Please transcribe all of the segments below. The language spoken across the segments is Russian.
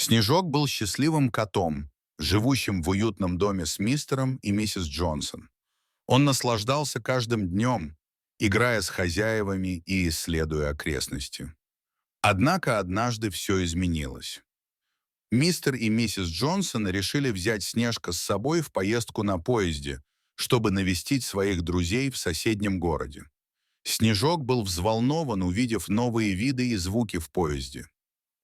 Снежок был счастливым котом, живущим в уютном доме с мистером и миссис Джонсон. Он наслаждался каждым днем, играя с хозяевами и исследуя окрестности. Однако однажды все изменилось. Мистер и миссис Джонсон решили взять Снежка с собой в поездку на поезде, чтобы навестить своих друзей в соседнем городе. Снежок был взволнован, увидев новые виды и звуки в поезде.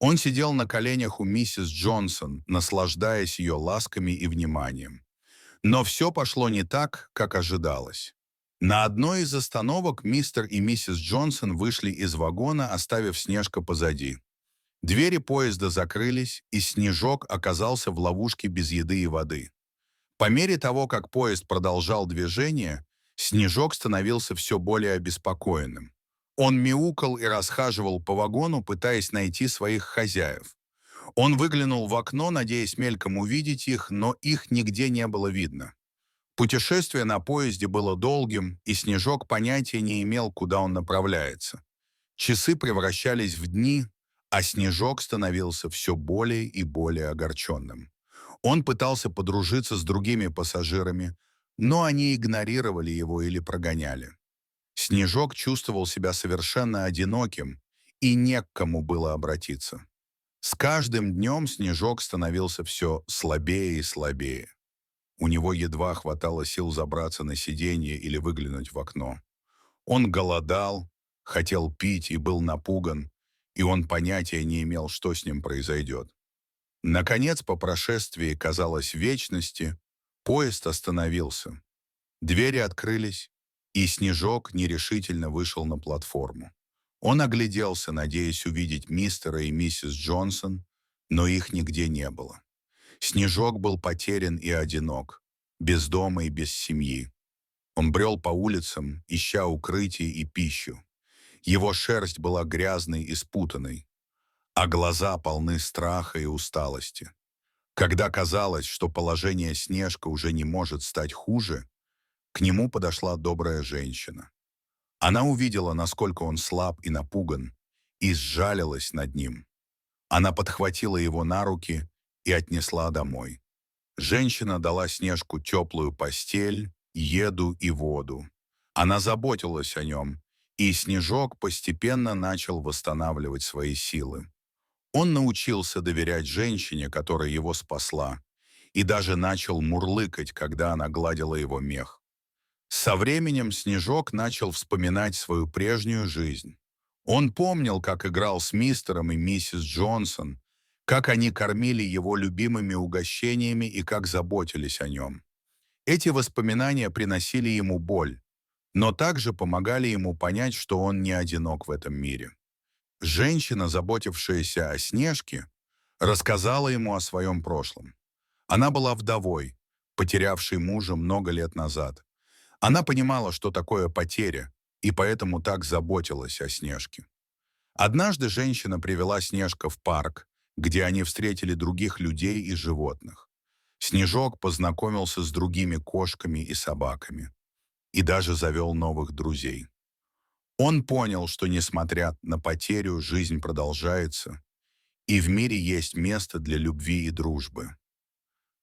Он сидел на коленях у миссис Джонсон, наслаждаясь ее ласками и вниманием. Но все пошло не так, как ожидалось. На одной из остановок мистер и миссис Джонсон вышли из вагона, оставив Снежка позади. Двери поезда закрылись, и Снежок оказался в ловушке без еды и воды. По мере того, как поезд продолжал движение, Снежок становился все более обеспокоенным. Он мяукал и расхаживал по вагону, пытаясь найти своих хозяев. Он выглянул в окно, надеясь мельком увидеть их, но их нигде не было видно. Путешествие на поезде было долгим, и Снежок понятия не имел, куда он направляется. Часы превращались в дни, а Снежок становился все более и более огорченным. Он пытался подружиться с другими пассажирами, но они игнорировали его или прогоняли. Снежок чувствовал себя совершенно одиноким, и не к кому было обратиться. С каждым днем Снежок становился все слабее и слабее. У него едва хватало сил забраться на сиденье или выглянуть в окно. Он голодал, хотел пить и был напуган, и он понятия не имел, что с ним произойдет. Наконец, по прошествии, казалось, вечности, поезд остановился. Двери открылись, и Снежок нерешительно вышел на платформу. Он огляделся, надеясь увидеть мистера и миссис Джонсон, но их нигде не было. Снежок был потерян и одинок, без дома и без семьи. Он брел по улицам, ища укрытие и пищу. Его шерсть была грязной и спутанной, а глаза полны страха и усталости. Когда казалось, что положение Снежка уже не может стать хуже, к нему подошла добрая женщина. Она увидела, насколько он слаб и напуган, и сжалилась над ним. Она подхватила его на руки и отнесла домой. Женщина дала Снежку теплую постель, еду и воду. Она заботилась о нем, и Снежок постепенно начал восстанавливать свои силы. Он научился доверять женщине, которая его спасла, и даже начал мурлыкать, когда она гладила его мех. Со временем Снежок начал вспоминать свою прежнюю жизнь. Он помнил, как играл с мистером и миссис Джонсон, как они кормили его любимыми угощениями и как заботились о нем. Эти воспоминания приносили ему боль, но также помогали ему понять, что он не одинок в этом мире. Женщина, заботившаяся о Снежке, рассказала ему о своем прошлом. Она была вдовой, потерявшей мужа много лет назад. Она понимала, что такое потеря, и поэтому так заботилась о Снежке. Однажды женщина привела Снежка в парк, где они встретили других людей и животных. Снежок познакомился с другими кошками и собаками и даже завел новых друзей. Он понял, что, несмотря на потерю, жизнь продолжается, и в мире есть место для любви и дружбы.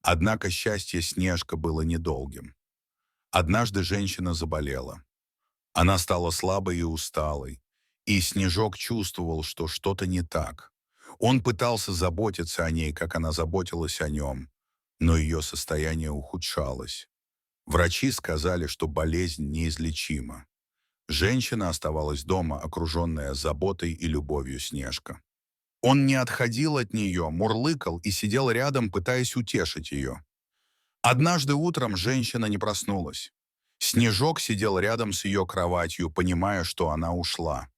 Однако счастье Снежка было недолгим. Однажды женщина заболела. Она стала слабой и усталой, и Снежок чувствовал, что что-то не так. Он пытался заботиться о ней, как она заботилась о нем, но ее состояние ухудшалось. Врачи сказали, что болезнь неизлечима. Женщина оставалась дома, окруженная заботой и любовью Снежка. Он не отходил от нее, мурлыкал и сидел рядом, пытаясь утешить ее. Однажды утром женщина не проснулась. Снежок сидел рядом с ее кроватью, понимая, что она ушла.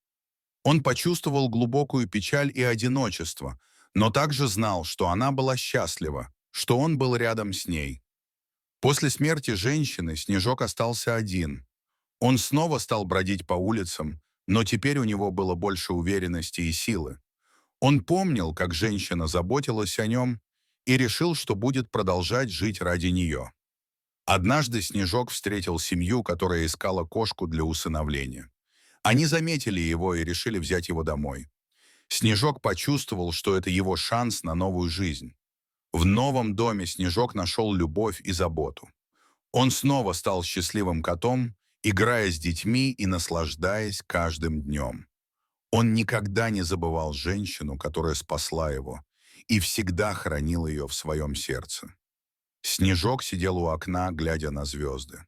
Он почувствовал глубокую печаль и одиночество, но также знал, что она была счастлива, что он был рядом с ней. После смерти женщины Снежок остался один. Он снова стал бродить по улицам, но теперь у него было больше уверенности и силы. Он помнил, как женщина заботилась о нем, и решил, что будет продолжать жить ради нее. Однажды Снежок встретил семью, которая искала кошку для усыновления. Они заметили его и решили взять его домой. Снежок почувствовал, что это его шанс на новую жизнь. В новом доме Снежок нашел любовь и заботу. Он снова стал счастливым котом, играя с детьми и наслаждаясь каждым днем. Он никогда не забывал женщину, которая спасла его, и всегда хранил ее в своем сердце. Снежок сидел у окна, глядя на звезды.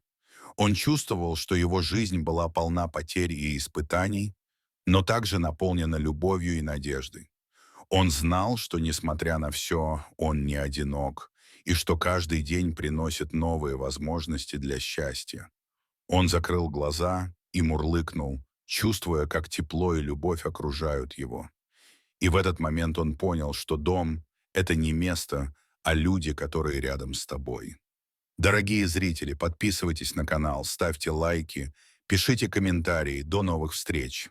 Он чувствовал, что его жизнь была полна потерь и испытаний, но также наполнена любовью и надеждой. Он знал, что, несмотря на все, он не одинок, и что каждый день приносит новые возможности для счастья. Он закрыл глаза и мурлыкнул, чувствуя, как тепло и любовь окружают его. И в этот момент он понял, что дом — это не место, а люди, которые рядом с тобой. Дорогие зрители, подписывайтесь на канал, ставьте лайки, пишите комментарии. До новых встреч!